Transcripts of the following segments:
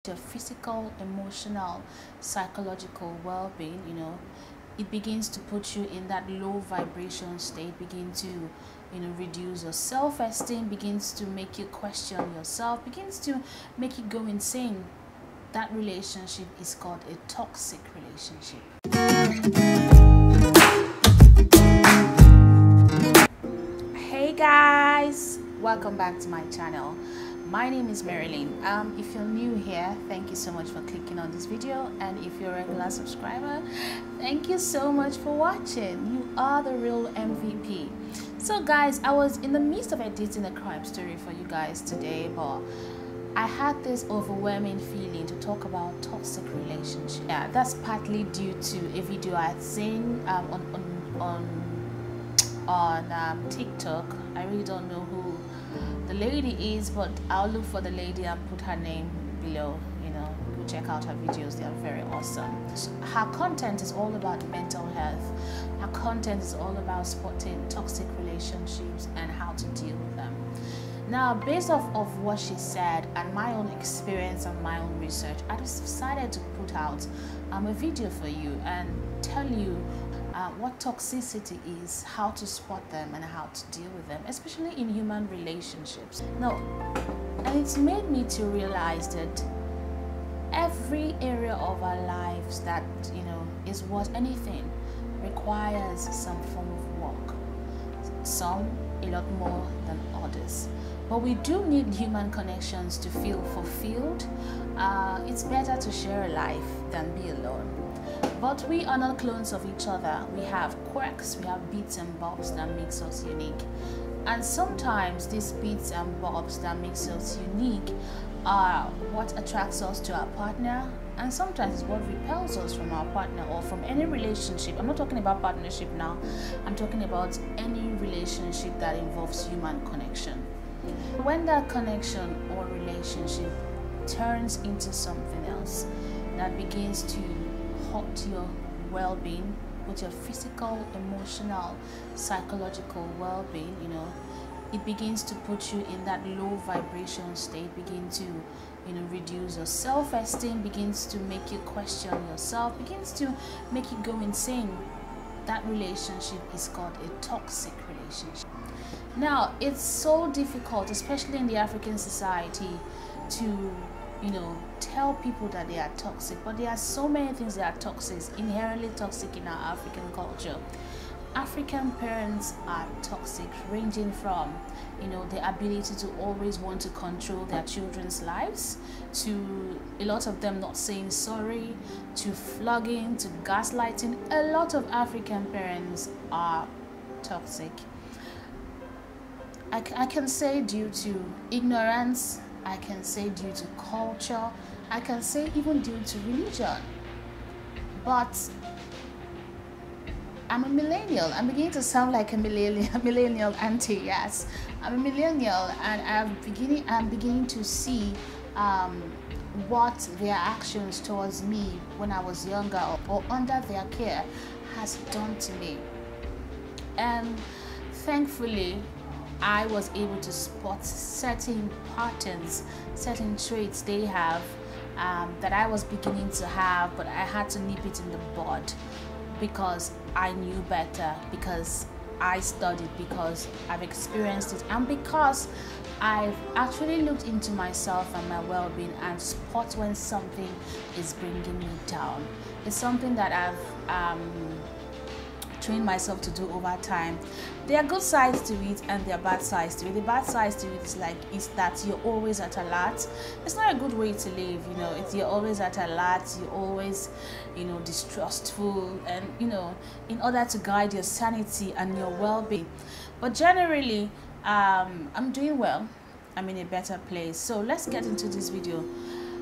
your physical, emotional, psychological well-being, it begins to put you in that low vibration state, begin to reduce your self-esteem, begins to make you question yourself, begins to make you go insane. That relationship is called a toxic relationship. Hey guys, welcome back to my channel. My name is Marilyn. If you're new here, thank you so much for clicking on this video, and if you're a regular subscriber, thank you so much for watching. You are the real MVP. So guys, I was in the midst of editing a crime story for you guys today, but I had this overwhelming feeling to talk about toxic relationships. Yeah, that's partly due to a video I had seen on TikTok. I really don't know who the lady is, but I'll look for the lady and put her name below. Go check out her videos, they are very awesome. Her content is all about mental health. Her content is all about spotting toxic relationships and how to deal with them. Now, based off of what she said and my own experience and my own research, I just decided to put out a video for you and tell you what toxicity is, how to spot them, and how to deal with them, especially in human relationships. Now, and it's made me to realize that every area of our lives that is worth anything requires some form of work. Some a lot more than others, but we do need human connections to feel fulfilled. It's better to share a life than be alone. But we are not clones of each other. We have quirks, we have bits and bobs that makes us unique. And sometimes these bits and bobs that makes us unique are what attracts us to our partner, and sometimes it's what repels us from our partner or from any relationship. I'm not talking about partnership now. I'm talking about any relationship that involves human connection. When that connection or relationship turns into something else that begins to hurt your well-being, with your physical, emotional, psychological well-being, it begins to put you in that low vibration state, begin to reduce your self-esteem, begins to make you question yourself, begins to make you go insane. That relationship is called a toxic relationship. Now, it's so difficult, especially in the African society, to tell people that they are toxic, but there are so many things that are toxic, inherently toxic in our African culture. African parents are toxic, ranging from the ability to always want to control their children's lives, to a lot of them not saying sorry, to flogging, to gaslighting. A lot of African parents are toxic. I can say due to ignorance, I can say due to culture, I can say even due to religion. But I'm a millennial. I'm beginning to sound like a millennial auntie. Yes, I'm a millennial, and I'm beginning to see what their actions towards me when I was younger or under their care has done to me. And thankfully, I was able to spot certain patterns, certain traits they have that I was beginning to have, but I had to nip it in the bud because I knew better, because I studied, because I've experienced it, and because I've actually looked into myself and my well-being and spot when something is bringing me down. It's something that I've trained myself to do over time. There are good sides to it and there are bad sides to it. The bad sides to it is that you're always at alert. It's not a good way to live, you're always at alert, you're always distrustful, and in order to guide your sanity and your well-being. But generally, I'm doing well. I'm in a better place. So let's get into this video.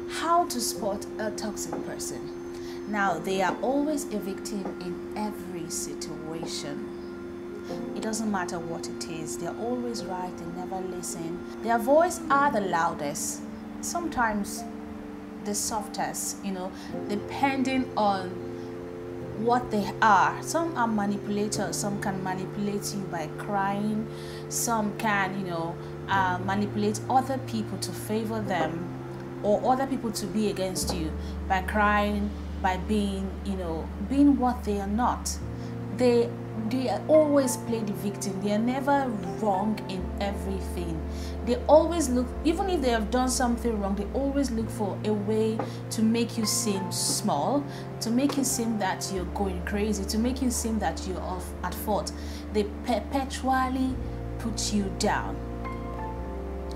How to spot a toxic person. Now, they are always a victim in every situation. It doesn't matter what it is. They're always right. They never listen. Their voice are the loudest. Sometimes the softest, depending on what they are. Some are manipulators. Some can manipulate you by crying. Some can, manipulate other people to favor them. or other people to be against you by crying, by being, being what they are not. They always play the victim. They are never wrong in everything. They always look, even if they have done something wrong, they always look for a way to make you seem small, to make you seem that you're going crazy, to make you seem that you're off at fault. They perpetually put you down.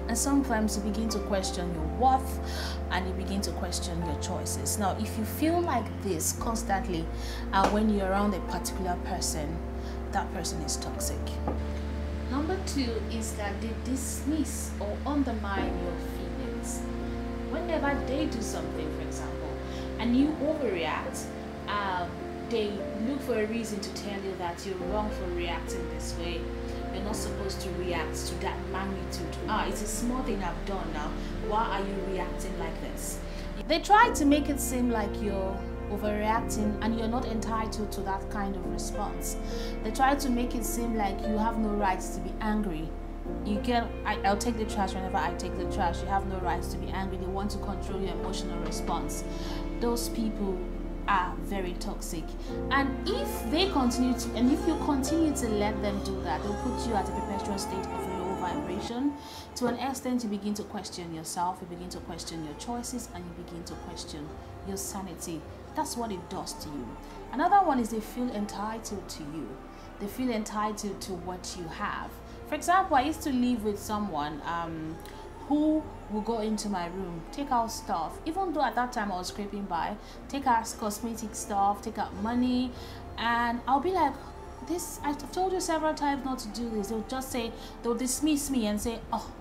And sometimes you begin to question your worth, and you begin to question your choices. Now, if you feel like this constantly when you're around a particular person, that person is toxic. Number 2 is that they dismiss or undermine your feelings. Whenever they do something, for example, and you overreact, they look for a reason to tell you that you're wrong for reacting this way. You're not supposed to react to that magnitude. It's a small thing I've done now. Why are you reacting like this? They try to make it seem like you're overreacting and you're not entitled to that kind of response. They try to make it seem like you have no rights to be angry. I'll take the trash whenever I take the trash. You have no rights to be angry. They want to control your emotional response. Those people are very toxic, and if you continue to let them do that, they'll put you at a perpetual state of low vibration. To an extent, you begin to question yourself, you begin to question your choices, and you begin to question your sanity. That's what it does to you. Another one is they feel entitled to you. They feel entitled to what you have. For example, I used to live with someone who will go into my room, take out stuff, even though at that time I was scraping by, take out cosmetic stuff, take out money, and I'll be like, this, I've told you several times not to do this. They'll dismiss me and say, oh,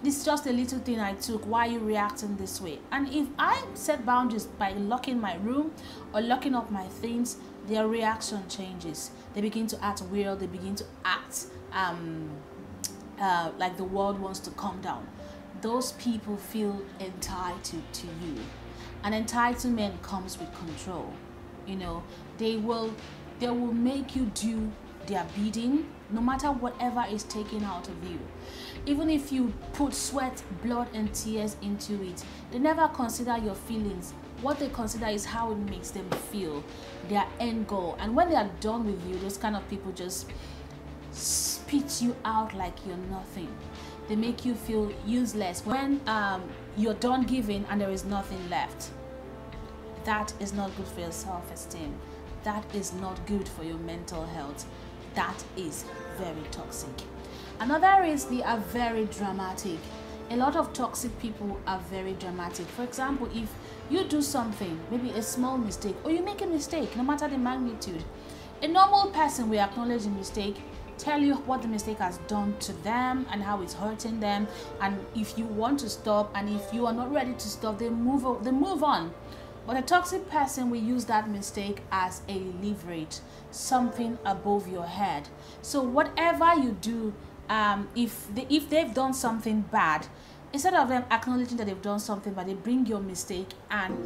this is just a little thing I took, why are you reacting this way? And if I set boundaries by locking my room or locking up my things, their reaction changes. They begin to act weird, they begin to act like the world wants to come down. Those people feel entitled to you. And entitlement comes with control. They will make you do their bidding, no matter whatever is taken out of you. Even if you put sweat, blood, and tears into it, they never consider your feelings. What they consider is how it makes them feel, their end goal. And when they are done with you, those kind of people just spit you out like you're nothing. They make you feel useless when you're done giving and there is nothing left. That is not good for your self-esteem. That is not good for your mental health. That is very toxic. Another is they are very dramatic. A lot of toxic people are very dramatic. For example, if you do something, maybe a small mistake, or you make a mistake, no matter the magnitude, a normal person will acknowledge the mistake, tell you what the mistake has done to them and how it's hurting them, and if you want to stop, and if you are not ready to stop, they move on. But a toxic person will use that mistake as a leverage, something above your head. So whatever you do, if they've done something bad, instead of them acknowledging that they've done something bad, they bring your mistake and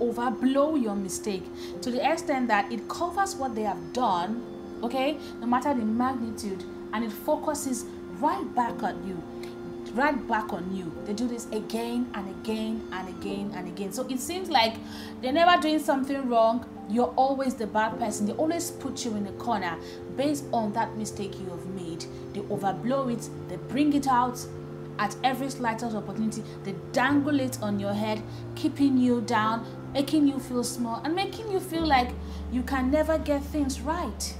overblow your mistake to the extent that it covers what they have done, okay, no matter the magnitude, and it focuses right back on you. They do this again and again and again and again. So it seems like they're never doing something wrong. You're always the bad person. They always put you in a corner based on that mistake you have made. They overblow it. They bring it out at every slightest opportunity. They dangle it on your head, keeping you down, making you feel small, and making you feel like you can never get things right.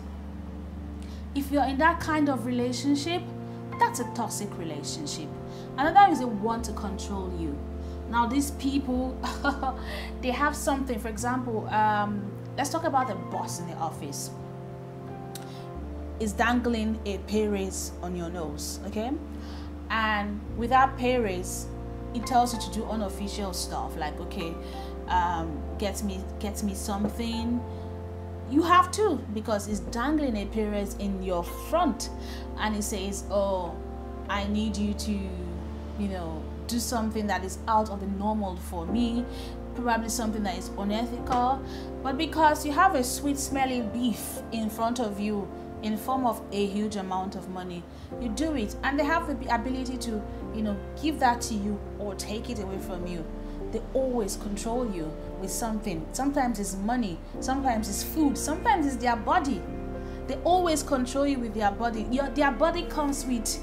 If you're in that kind of relationship, that's a toxic relationship. Another is they want to control you. Now these people, they have something. For example, let's talk about the boss in the office. Is dangling a pay raise on your nose, okay? And with that pay raise, it tells you to do unofficial stuff like, okay, get me something. You have to, because it's dangling a pay raise in your front, and it says, oh, I need you to, do something that is out of the normal for me, probably something that is unethical. But because you have a sweet smelling beef in front of you, in form of a huge amount of money, you do it, and they have the ability to, you know, give that to you or take it away from you. They always control you with something. Sometimes it's money, sometimes it's food, sometimes it's their body. They always control you with their body. Their body comes with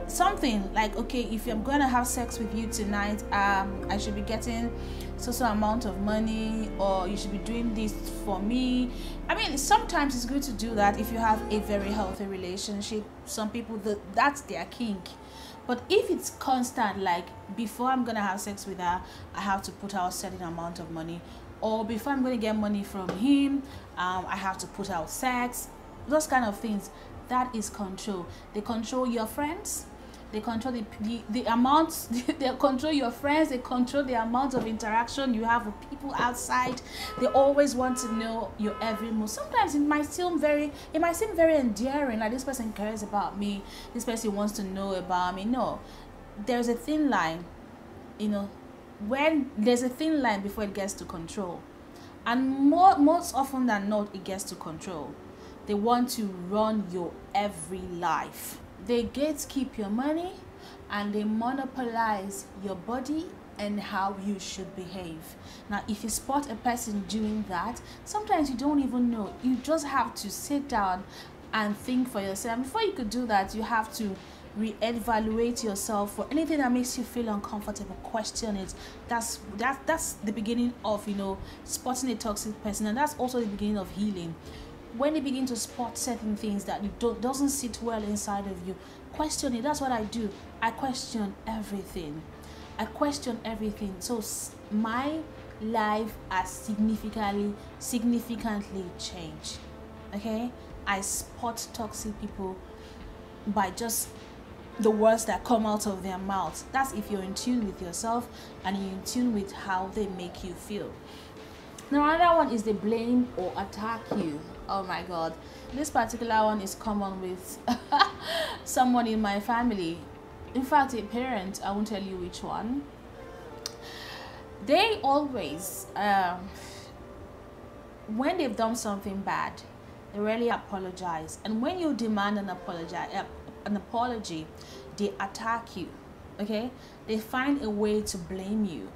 something like, okay, if I'm going to have sex with you tonight, I should be getting so amount of money, or you should be doing this for me. I mean, sometimes it's good to do that if you have a very healthy relationship. Some people, that's their kink. But if it's constant, like before I'm gonna have sex with her, I have to put out a certain amount of money, or before I'm gonna get money from him, I have to put out sex, those kind of things, that is control. They control your friends, they control the amounts, they control your friends, they control the amount of interaction you have with people outside. They always want to know your every move. Sometimes it might seem very endearing, like this person cares about me, this person wants to know about me. No, there's a thin line, you know, when there's a thin line before it gets to control. And most often than not, it gets to control. They want to run your every life. They gatekeep your money, and they monopolize your body and how you should behave. Now, if you spot a person doing that, sometimes you don't even know. You just have to sit down and think for yourself. Before you could do that, you have to re-evaluate yourself for anything that makes you feel uncomfortable. Question it. That's the beginning of, you know, spotting a toxic person, and that's also the beginning of healing. When you begin to spot certain things that doesn't sit well inside of you, question it. That's what I do. I question everything. I question everything. So my life has significantly changed. Okay, I spot toxic people by just the words that come out of their mouths. That's if you're in tune with yourself and you're in tune with how they make you feel. Now, another one is they blame or attack you. Oh my God, this particular one is common with someone in my family. In fact, a parent, I won't tell you which one. They always, when they've done something bad, they rarely apologize. And when you demand an apology, they attack you. Okay, they find a way to blame you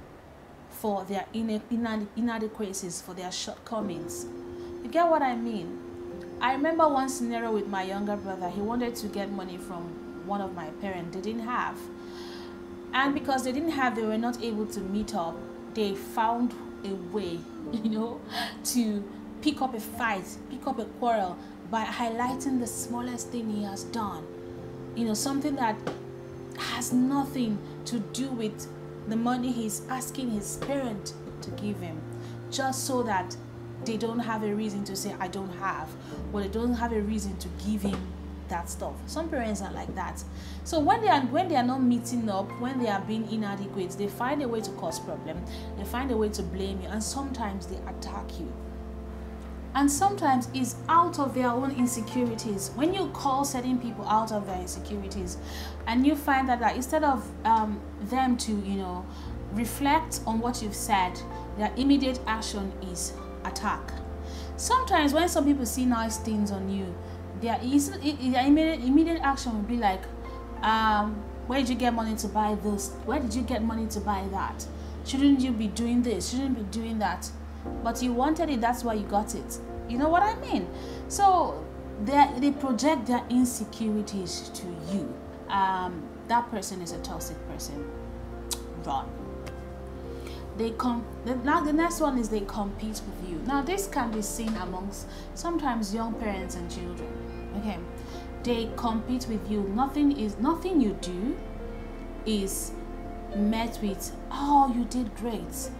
for their inadequacies, for their shortcomings. You get what I mean? I remember one scenario with my younger brother. He wanted to get money from one of my parents. They didn't have. And because they didn't have, they were not able to meet up. They found a way, you know, to pick up a fight, pick up a quarrel by highlighting the smallest thing he has done. You know, something that has nothing to do with the money he's asking his parent to give him, just so that they don't have a reason to say I don't have, or they don't have a reason to give him that stuff. Some parents are like that. So when they are not meeting up, when they are being inadequate, they find a way to cause problem, they find a way to blame you, and sometimes they attack you. And sometimes it's out of their own insecurities. When you call certain people out of their insecurities, and you find that instead of them to, you know, reflect on what you've said, their immediate action is attack. Sometimes when some people see nice things on you, their immediate action will be like, where did you get money to buy this? Where did you get money to buy that? Shouldn't you be doing this? Shouldn't you be doing that? But you wanted it, that's why you got it. You know what I mean? So they project their insecurities to you. That person is a toxic person. Run. Now the next one is they compete with you. Now this can be seen amongst sometimes young parents and children. Okay, they compete with you. Nothing you do is met with, oh, you did great.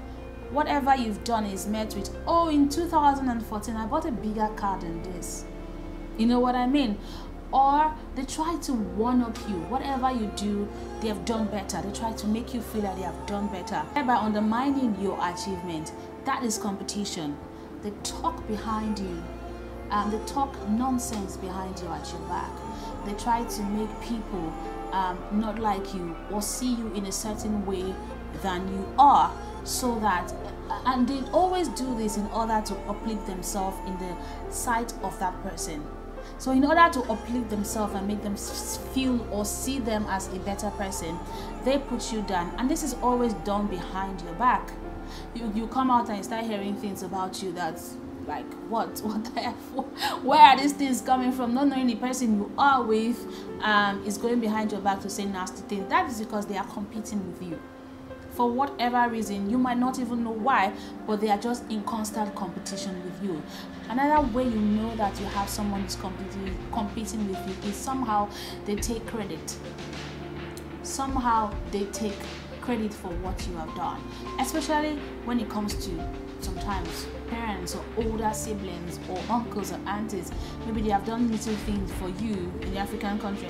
Whatever you've done is met with, oh, in 2014 I bought a bigger car than this. You know what I mean? Or they try to one-up you. Whatever you do, they have done better. They try to make you feel that they have done better by undermining your achievement. That is competition. They talk behind you. They talk nonsense behind you at your back. They try to make people not like you or see you in a certain way than you are. so that, and they always do this in order to uplift themselves in the sight of that person. So in order to uplift themselves and make them feel or see them as a better person, they put you down, and this is always done behind your back. You come out and you start hearing things about you that's like, what the hell? Where are these things coming from? Not knowing the person you are with is going behind your back to say nasty things. That is because they are competing with you. For whatever reason, you might not even know why, but they are just in constant competition with you. Another way you know that you have someone who's competing with you is somehow they take credit. Somehow they take credit for what you have done, especially when it comes to sometimes parents or older siblings or uncles or aunties. Maybe they have done little things for you in the African country.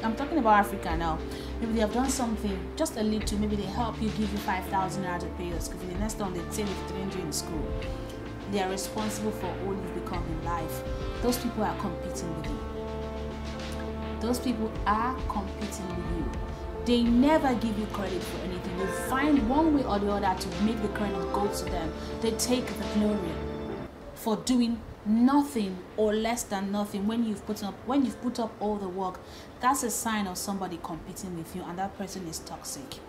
I'm talking about Africa now. Maybe they have done something, just a little. Maybe they help you, give you 5,000 naira to pay your school fees. The next time they say they've trained you in school. They are responsible for all you've become in life. Those people are competing with you. Those people are competing with you. They never give you credit for anything. They find one way or the other to make the credit go to them. They take the glory for doing nothing or less than nothing when you've put up all the work. That's a sign of somebody competing with you, and that person is toxic.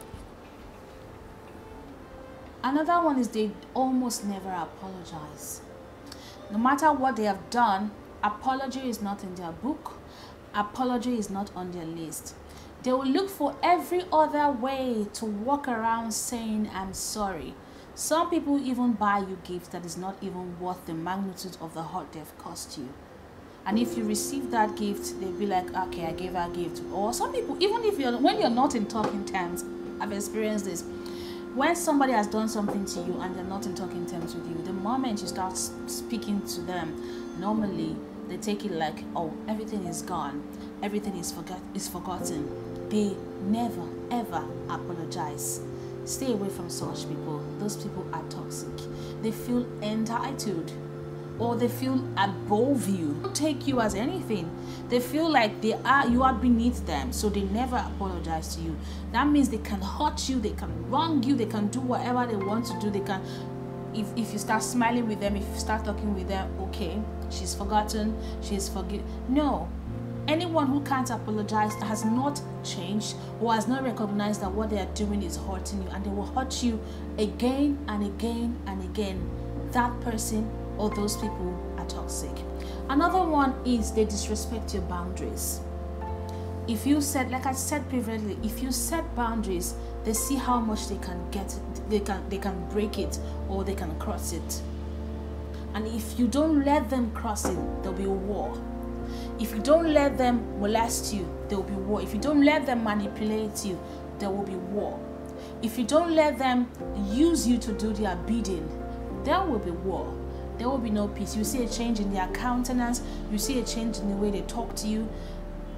Another one is they almost never apologize. No matter what they have done, apology is not in their book. Apology is not on their list. They will look for every other way to walk around saying, I'm sorry. Some people even buy you gifts that is not even worth the magnitude of the hurt they've cost you. And if you receive that gift, they'll be like, okay, I gave her a gift. Or some people, even if when you're not in talking terms, I've experienced this. When somebody has done something to you and they're not in talking terms with you, the moment you start speaking to them, normally they take it like, oh, everything is gone. Everything is forgotten. They never ever apologize. Stay away from such people. Those people are toxic. They feel entitled, or they feel above you. They don't take you as anything. They feel like you are beneath them, so they never apologize to you. That means they can hurt you, they can wrong you, they can do whatever they want to do. They can, if you start smiling with them, if you start talking with them, okay, she's forgotten, she's forgiven. No. Anyone who can't apologize has not changed or has not recognized that what they are doing is hurting you, and they will hurt you again and again and again. That person or those people are toxic. Another one is they disrespect your boundaries. If you set, like I said previously, if you set boundaries, they see how much they can get, they can break it or they can cross it. And if you don't let them cross it, there'll be a war. If you don't let them molest you, there will be war. If you don't let them manipulate you, there will be war. If you don't let them use you to do their bidding, there will be war. There will be no peace. You see a change in their countenance. You see a change in the way they talk to you.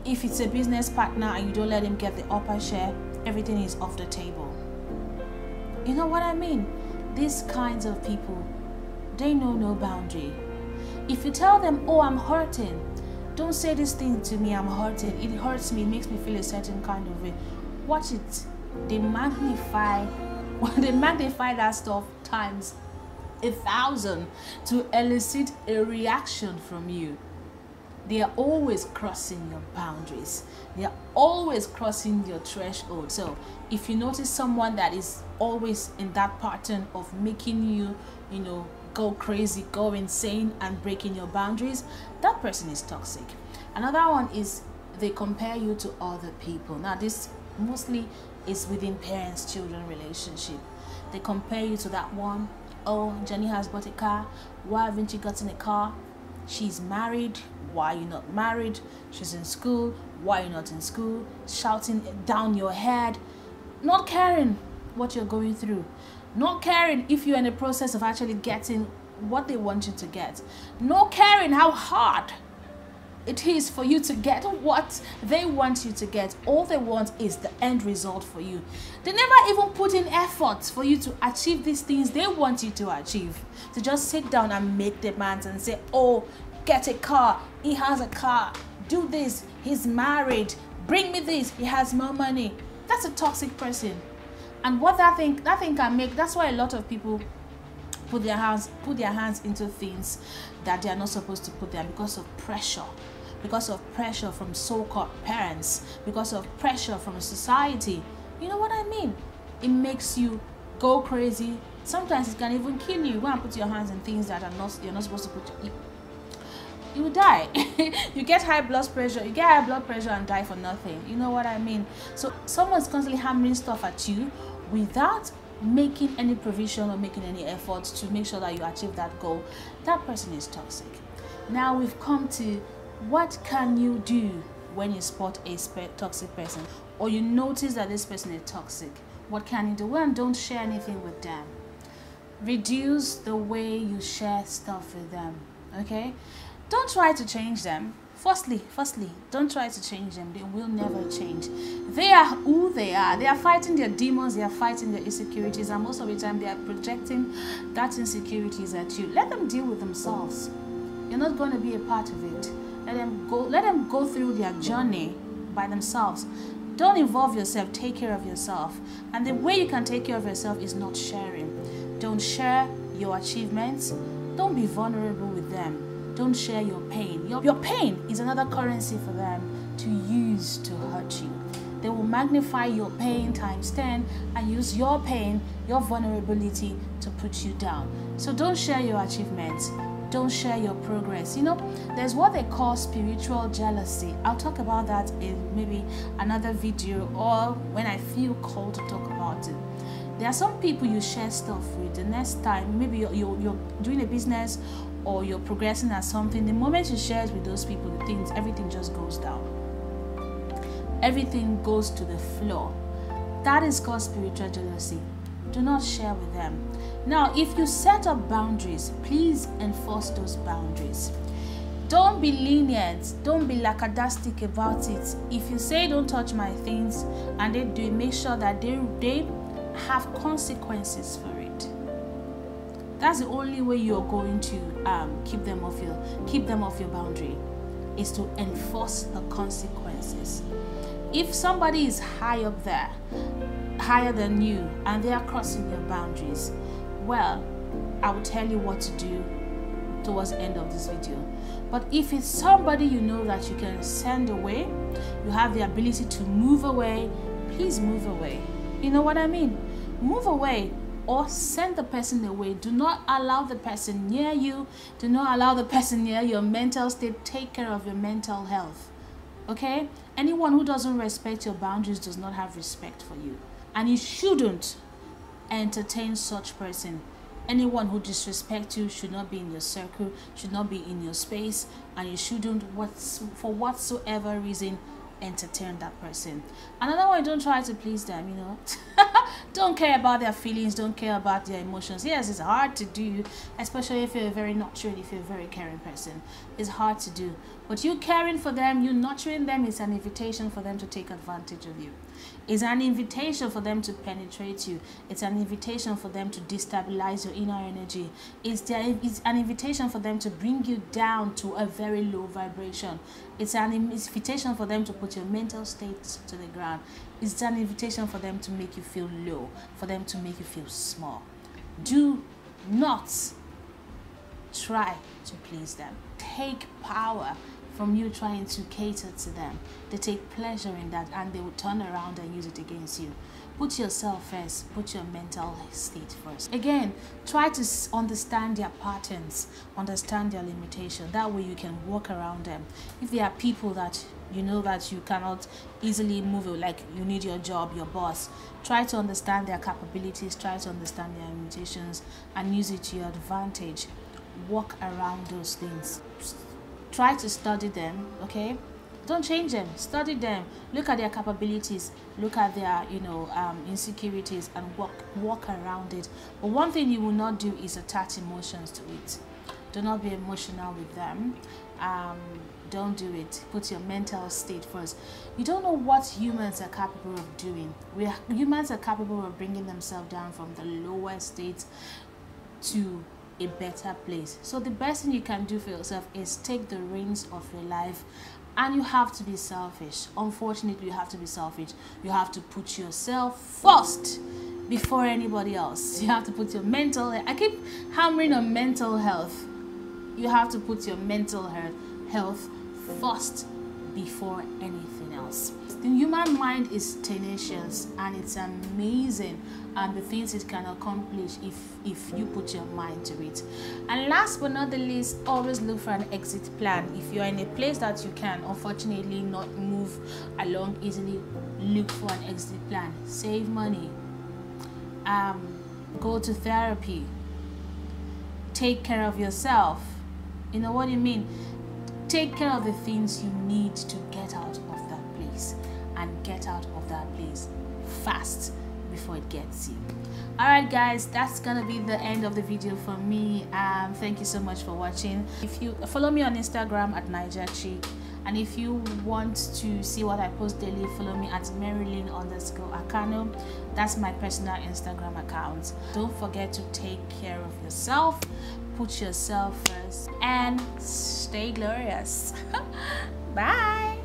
If it's a business partner and you don't let him get the upper share, everything is off the table. You know what I mean? These kinds of people, they know no boundary. If you tell them, oh, I'm hurting, don't say this thing to me, I'm hurting, it hurts me, it makes me feel a certain kind of way. Watch it. They magnify that stuff times 1,000 to elicit a reaction from you. They are always crossing your boundaries. They are always crossing your threshold. So if you notice someone that is always in that pattern of making you, go crazy, go insane, and breaking your boundaries, that person is toxic. Another one is they compare you to other people. Now this mostly is within parents-children relationship. They compare you to that one. Oh, Jenny has bought a car. Why haven't you gotten a car? She's married. Why are you not married? She's in school. Why are you not in school? Shouting down your head, not caring what you're going through. Not caring if you're in the process of actually getting what they want you to get. Not caring how hard it is for you to get what they want you to get. All they want is the end result for you. They never even put in effort for you to achieve these things they want you to achieve. To just sit down and make demands and say, oh, get a car, he has a car, do this, he's married, bring me this, he has more money. That's a toxic person. And what that thing can make, that's why a lot of people put their hands into things that they are not supposed to put there, because of pressure from so-called parents, because of pressure from society. You know what I mean? It makes you go crazy. Sometimes it can even kill you. Go and put your hands in things that you're not supposed to put. You will die. You get high blood pressure and die for nothing. You know what I mean? So someone's constantly hammering stuff at you without making any provision or making any efforts to make sure that you achieve that goal. That person is toxic. Now we've come to, what can you do when you spot a toxic person, or you notice that this person is toxic? What can you do? Well, don't share anything with them. Reduce the way you share stuff with them. Okay? Don't try to change them. Firstly, don't try to change them. They will never change. They are who they are. They are fighting their demons. They are fighting their insecurities, and most of the time they are projecting that insecurities at you. Let them deal with themselves. You're not going to be a part of it. Let them go through their journey by themselves. Don't involve yourself. Take care of yourself. And the way you can take care of yourself is not sharing. Don't share your achievements. Don't be vulnerable with them. Don't share your pain. Your pain is another currency for them to use to hurt you. They will magnify your pain times 10 and use your pain, your vulnerability, to put you down. So don't share your achievements. Don't share your progress. You know, there's what they call spiritual jealousy. I'll talk about that in maybe another video, or when I feel called to talk about it. There are some people you share stuff with. The next time, maybe you're doing a business or you're progressing at something, the moment you share it with those people, everything just goes down. Everything goes to the floor. That is called spiritual jealousy. Do not share with them. Now, if you set up boundaries, please enforce those boundaries. Don't be lenient. Don't be lackadaistic about it. If you say don't touch my things and they do, make sure that they have consequences for it. That's the only way you're going to keep them off your boundary, is to enforce the consequences. If somebody is high up there, higher than you, and they are crossing your boundaries, well, I will tell you what to do towards the end of this video. But if it's somebody you know that you can send away, you have the ability to move away, please move away. You know what I mean? Move away or send the person away. Do not allow the person near you. Do not allow the person near your mental state. Take care of your mental health. Okay? Anyone who doesn't respect your boundaries does not have respect for you. And you shouldn't entertain such person. Anyone who disrespects you should not be in your circle, should not be in your space, and you shouldn't, for whatsoever reason, entertain that person. Another one, don't try to please them, you know. Don't care about their feelings, don't care about their emotions. Yes, it's hard to do, especially if you're very nurturing, if you're a very caring person. It's hard to do. But you caring for them, you nurturing them, is an invitation for them to take advantage of you. It's an invitation for them to penetrate you. It's an invitation for them to destabilize your inner energy. It's an invitation for them to bring you down to a very low vibration. It's an invitation for them to put your mental state to the ground. It's an invitation for them to make you feel low, for them to make you feel small. Do not try to please them. Take power from you trying to cater to them. They take pleasure in that, and they will turn around and use it against you. Put yourself first. Put your mental state first. Again, try to understand their patterns, understand their limitation. That way you can work around them. If there are people that you know that you cannot easily move, like you need your job, your boss, try to understand their capabilities, try to understand their limitations, and use it to your advantage. Work around those things. Try to study them, okay? Don't change them. Study them. Look at their capabilities. Look at their, insecurities, and walk around it. But one thing you will not do is attach emotions to it. Do not be emotional with them. Don't do it. Put your mental state first. You don't know what humans are capable of doing. Humans are capable of bringing themselves down from the lower state to a better place. So the best thing you can do for yourself is take the reins of your life, and you have to be selfish. Unfortunately, you have to be selfish. You have to put yourself first. before anybody else. You have to put your mental, I keep hammering on mental health. You have to put your mental health first before anything else. The human mind is tenacious, and it's amazing the things it can accomplish if you put your mind to it. And last but not the least, always look for an exit plan. If you're in a place that you can unfortunately not move along easily, look for an exit plan. Save money, go to therapy, take care of yourself. You know what I mean? Take care of the things you need to get out of that place, and get out of that place fast before it gets you. Alright guys, that's gonna be the end of the video for me. Thank you so much for watching. If you follow me on Instagram at NigerChick, and if you want to see what I post daily, follow me at Marilyn_Akano. That's my personal Instagram account. Don't forget to take care of yourself, put yourself first, and stay glorious. Bye.